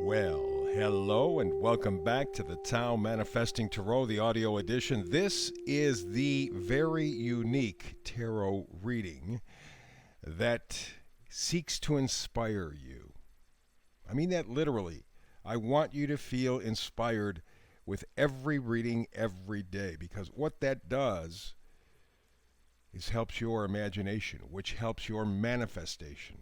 Well, hello and welcome back to the Tao Manifesting Tarot, the audio edition. This is the very unique tarot reading that seeks to inspire you. I mean that literally. I want you to feel inspired with every reading every day, because what that does is helps your imagination, which helps your manifestation.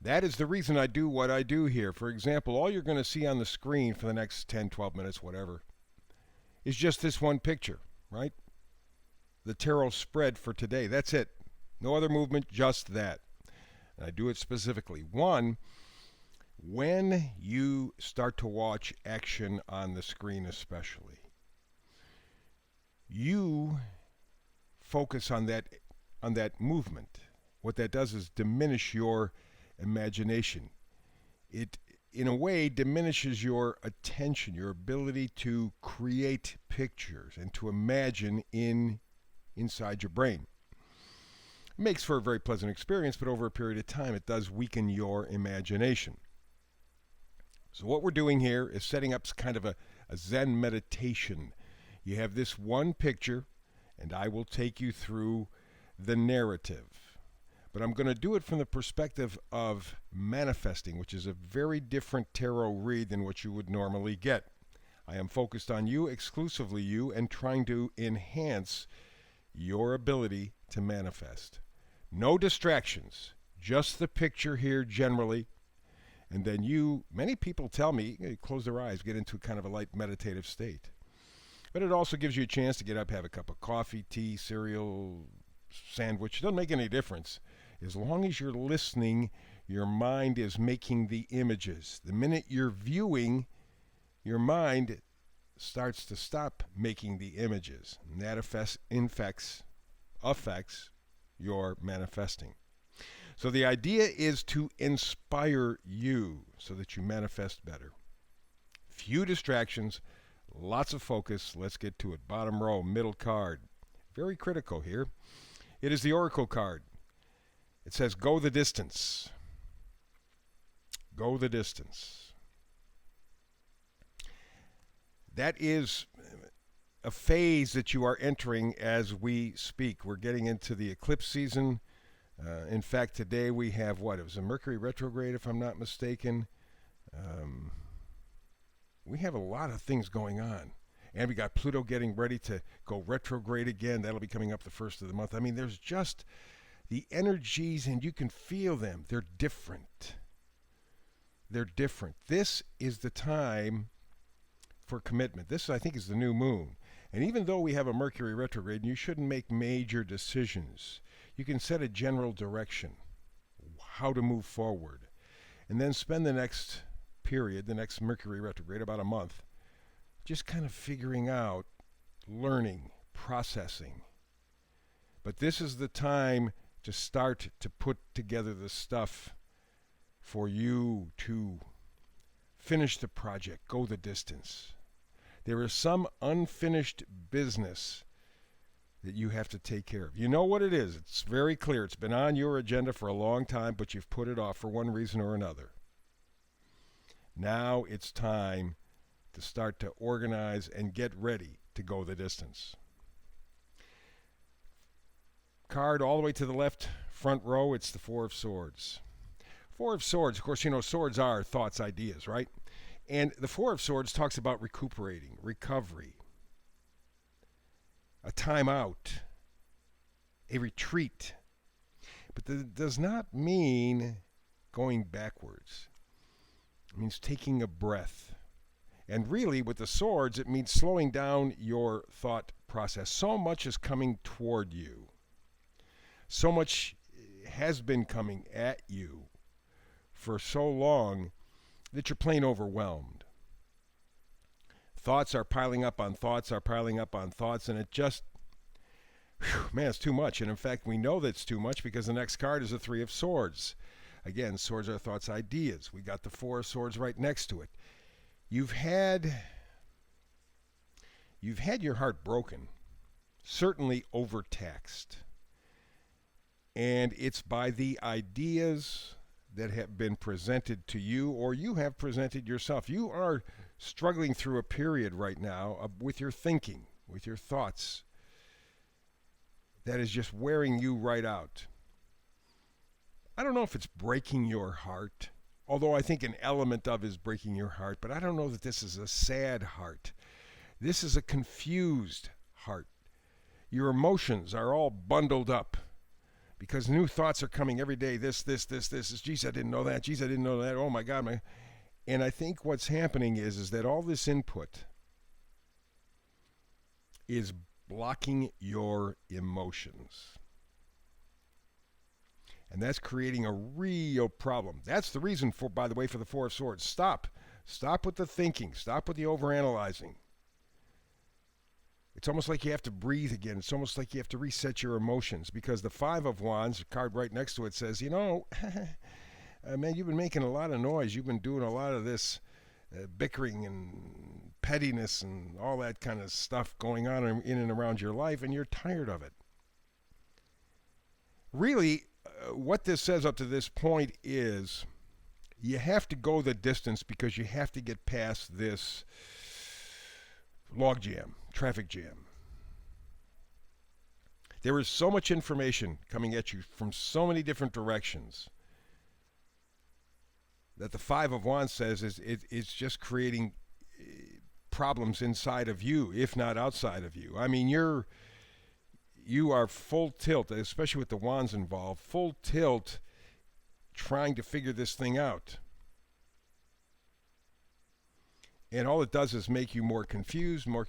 That is the reason I do what I do here. For example, all you're going to see on the screen for the next 10, 12 minutes, whatever, is just this one picture, right? The tarot spread for today. That's it. No other movement, just that. And I do it specifically. One, when you start to watch action on the screen especially, you focus on that movement. What that does is diminish your imagination. It, in a way, diminishes your attention, your ability to create pictures and to imagine inside your brain. It makes for a very pleasant experience, but over a period of time, it does weaken your imagination. So what we're doing here is setting up kind of a Zen meditation. You have this one picture, and I will take you through the narrative. But I'm going to do it from the perspective of manifesting, which is a very different tarot read than what you would normally get. I am focused on you, exclusively you, and trying to enhance your ability to manifest. No distractions, just the picture here generally. And then many people tell me, close their eyes, get into kind of a light meditative state. But it also gives you a chance to get up, have a cup of coffee, tea, cereal, sandwich. It doesn't make any difference. As long as you're listening, your mind is making the images. The minute you're viewing, your mind starts to stop making the images. And that affects your manifesting. So the idea is to inspire you so that you manifest better. Few distractions, lots of focus. Let's get to it. Bottom row, middle card. Very critical here. It is the Oracle card. It says, go the distance. Go the distance. That is a phase that you are entering as we speak. We're getting into the eclipse season. In fact, today we have what? It was a Mercury retrograde, if I'm not mistaken. We have a lot of things going on. And we got Pluto getting ready to go retrograde again. That'll be coming up the first of the month. I mean, there's just the energies, and you can feel them. They're different. They're different. This is the time for commitment. This, I think, is the new moon. And even though we have a Mercury retrograde, you shouldn't make major decisions. You can set a general direction, how to move forward, and then spend the next period, the next Mercury retrograde, about a month, just kind of figuring out, learning, processing. But this is the time to start to put together the stuff for you to finish the project, go the distance. There is some unfinished business that you have to take care of. You know what it is. It's very clear. It's been on your agenda for a long time, but you've put it off for one reason or another. Now it's time to start to organize and get ready to go the distance. Card all the way to the left, front row, it's the Four of Swords. Four of Swords, of course, you know, swords are thoughts, ideas, right? And the Four of Swords talks about recuperating, recovery, a time out, a retreat. But that does not mean going backwards. It means taking a breath. And really, with the swords, it means slowing down your thought process. So much is coming toward you. So much has been coming at you for so long that you're plain overwhelmed. Thoughts are piling up on thoughts, and it just, man, it's too much. And in fact, we know that's too much because the next card is the Three of Swords. Again, swords are thoughts, ideas. We got the Four of Swords right next to it. You've had your heart broken, certainly overtaxed. And it's by the ideas that have been presented to you, or you have presented yourself. You are struggling through a period right now with your thinking, with your thoughts, that is just wearing you right out. I don't know if it's breaking your heart, although I think an element of it is breaking your heart, but I don't know that this is a sad heart. This is a confused heart. Your emotions are all bundled up because new thoughts are coming every day. This. Geez, I didn't know that. Geez, I didn't know that. Oh my God. And I think what's happening is that all this input is blocking your emotions. And that's creating a real problem. That's the reason for, by the way, for the Four of Swords. Stop. Stop with the thinking. Stop with the overanalyzing. It's almost like you have to breathe again. It's almost like you have to reset your emotions, because the Five of Wands, the card right next to it, says, man, you've been making a lot of noise. You've been doing a lot of this bickering and pettiness and all that kind of stuff going on in and around your life, and you're tired of it. Really, what this says up to this point is you have to go the distance, because you have to get past this logjam, traffic jam. There is so much information coming at you from so many different directions that the Five of Wands says it's just creating problems inside of you, if not outside of you. I mean, you are full tilt, especially with the wands involved, full tilt trying to figure this thing out. And all it does is make you more confused, more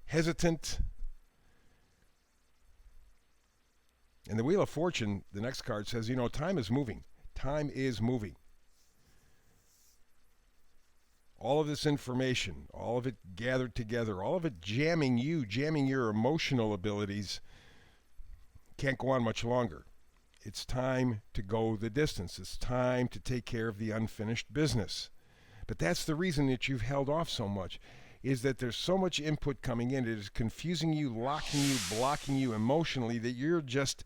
hesitant. And the Wheel of Fortune, the next card says, time is moving. Time is moving. All of this information, all of it gathered together, all of it jamming your emotional abilities, can't go on much longer. It's time to go the distance. It's time to take care of the unfinished business. But that's the reason that you've held off so much, is that there's so much input coming in. It is confusing you, locking you, blocking you emotionally, that you're just,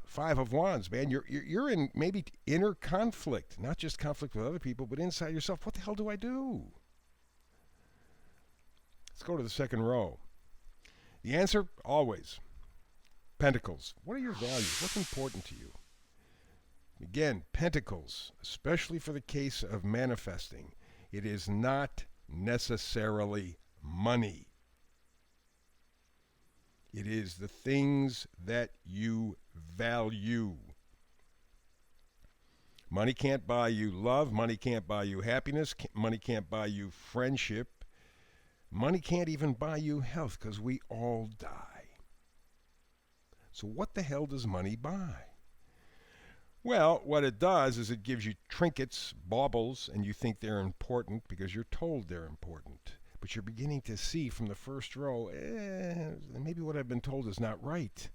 Five of Wands, man. You're in maybe inner conflict, not just conflict with other people, but inside yourself. What the hell do I do? Let's go to the second row. The answer, always, Pentacles. What are your values? What's important to you? Again, Pentacles, especially for the case of manifesting, it is not necessarily money. It is the things that you value. Money can't buy you love. Money can't buy you happiness. Money can't buy you friendship. Money can't even buy you health, because we all die. So what the hell does money buy? Well, what it does is it gives you trinkets, baubles, and you think they're important because you're told they're important. But you're beginning to see from the first row, maybe what I've been told is not right.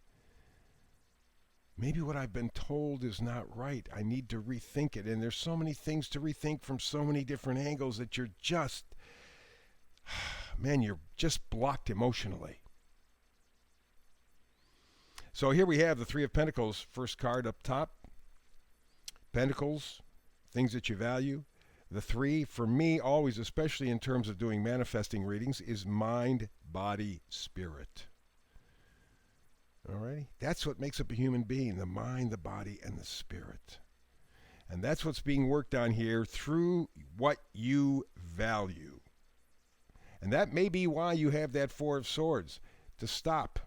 Maybe what I've been told is not right. I need to rethink it. And there's so many things to rethink from so many different angles that you're just blocked emotionally. So here we have the Three of Pentacles, first card up top. Pentacles, things that you value. The three, for me, always, especially in terms of doing manifesting readings, is mind, body, spirit. Alrighty? That's what makes up a human being, the mind, the body, and the spirit. And that's what's being worked on here through what you value. And that may be why you have that Four of Swords, to stop.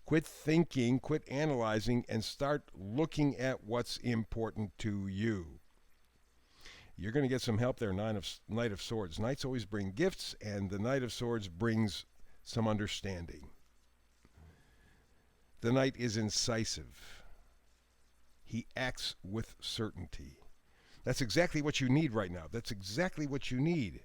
Quit thinking, quit analyzing, and start looking at what's important to you. You're going to get some help there, Knight of Swords. Knights always bring gifts, and the Knight of Swords brings some understanding. The Knight is incisive. He acts with certainty. That's exactly what you need right now. That's exactly what you need.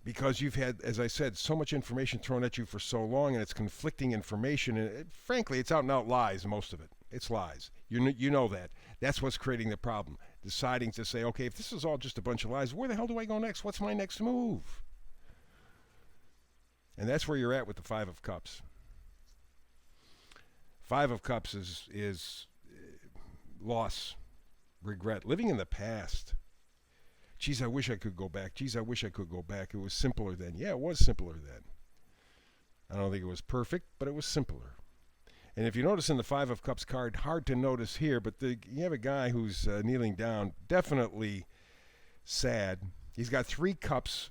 Because you've had, as I said, so much information thrown at you for so long, and it's conflicting information, and frankly, it's out and out lies, most of it. It's lies. You know that. That's what's creating the problem. Deciding to say, okay, if this is all just a bunch of lies, where the hell do I go next? What's my next move? And that's where you're at with the Five of Cups. Five of Cups is loss, regret, living in the past. Geez, I wish I could go back. Geez, I wish I could go back. It was simpler then. Yeah, it was simpler then. I don't think it was perfect, but it was simpler. And if you notice in the Five of Cups card, hard to notice here, but you have a guy who's kneeling down, definitely sad. He's got 3 cups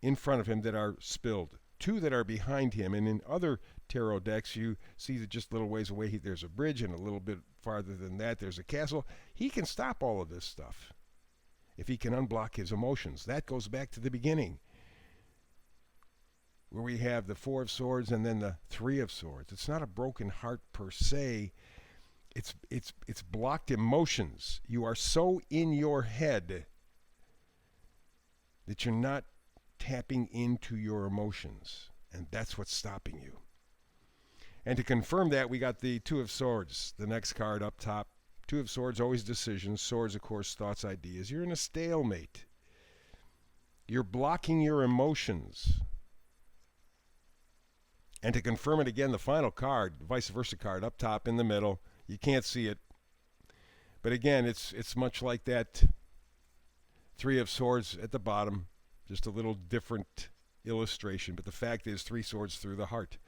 in front of him that are spilled, 2 that are behind him. And in other tarot decks, you see that just a little ways away, there's a bridge, and a little bit farther than that, there's a castle. He can stop all of this stuff if he can unblock his emotions. That goes back to the beginning, where we have the 4 of Swords and then the 3 of Swords. It's not a broken heart per se. It's blocked emotions. You are so in your head that you're not tapping into your emotions, and that's what's stopping you. And to confirm that, we got the 2 of Swords, the next card up top. 2 of Swords, always decisions. Swords, of course, thoughts, ideas. You're in a stalemate. You're blocking your emotions. And to confirm it again, the final card, vice versa card, up top in the middle. You can't see it. But again, it's much like that 3 of Swords at the bottom. Just a little different illustration. But the fact is, 3 swords through the heart.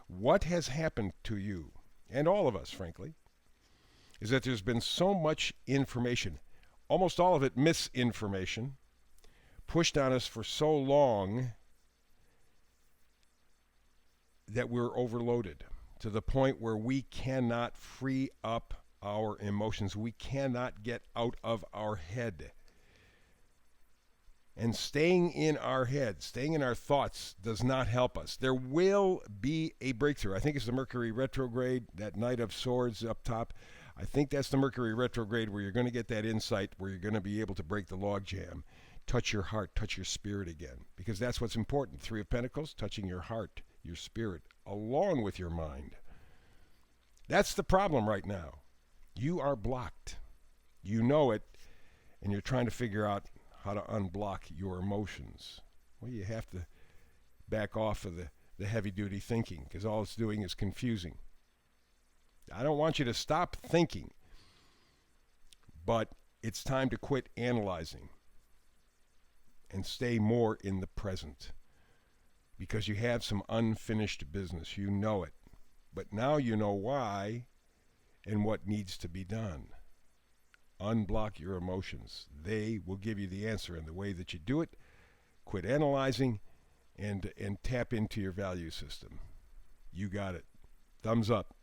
What has happened to you, and all of us, frankly, is that there's been so much information, almost all of it misinformation, pushed on us for so long that we're overloaded to the point where we cannot free up our emotions. We cannot get out of our head. And staying in our head, staying in our thoughts does not help us. There will be a breakthrough. I think it's the Mercury retrograde, that Knight of Swords up top. I think that's the Mercury retrograde where you're going to get that insight, where you're going to be able to break the logjam, touch your heart, touch your spirit again. Because that's what's important. 3 of Pentacles, touching your heart, your spirit, along with your mind. That's the problem right now. You are blocked. You know it, and you're trying to figure out how to unblock your emotions. Well, you have to back off of the heavy-duty thinking, because all it's doing is confusing. I don't want you to stop thinking, but it's time to quit analyzing and stay more in the present, because you have some unfinished business. You know it. But now you know why and what needs to be done. Unblock your emotions. They will give you the answer, and the way that you do it, quit analyzing and tap into your value system. You got it. Thumbs up.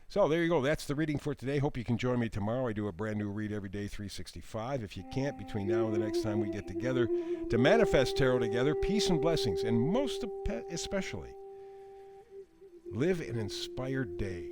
So there you go. That's the reading for today. Hope you can join me tomorrow. I do a brand new read every day, 365. If you can't, between now and the next time we get together to manifest tarot together, peace and blessings, and most especially, live an inspired day.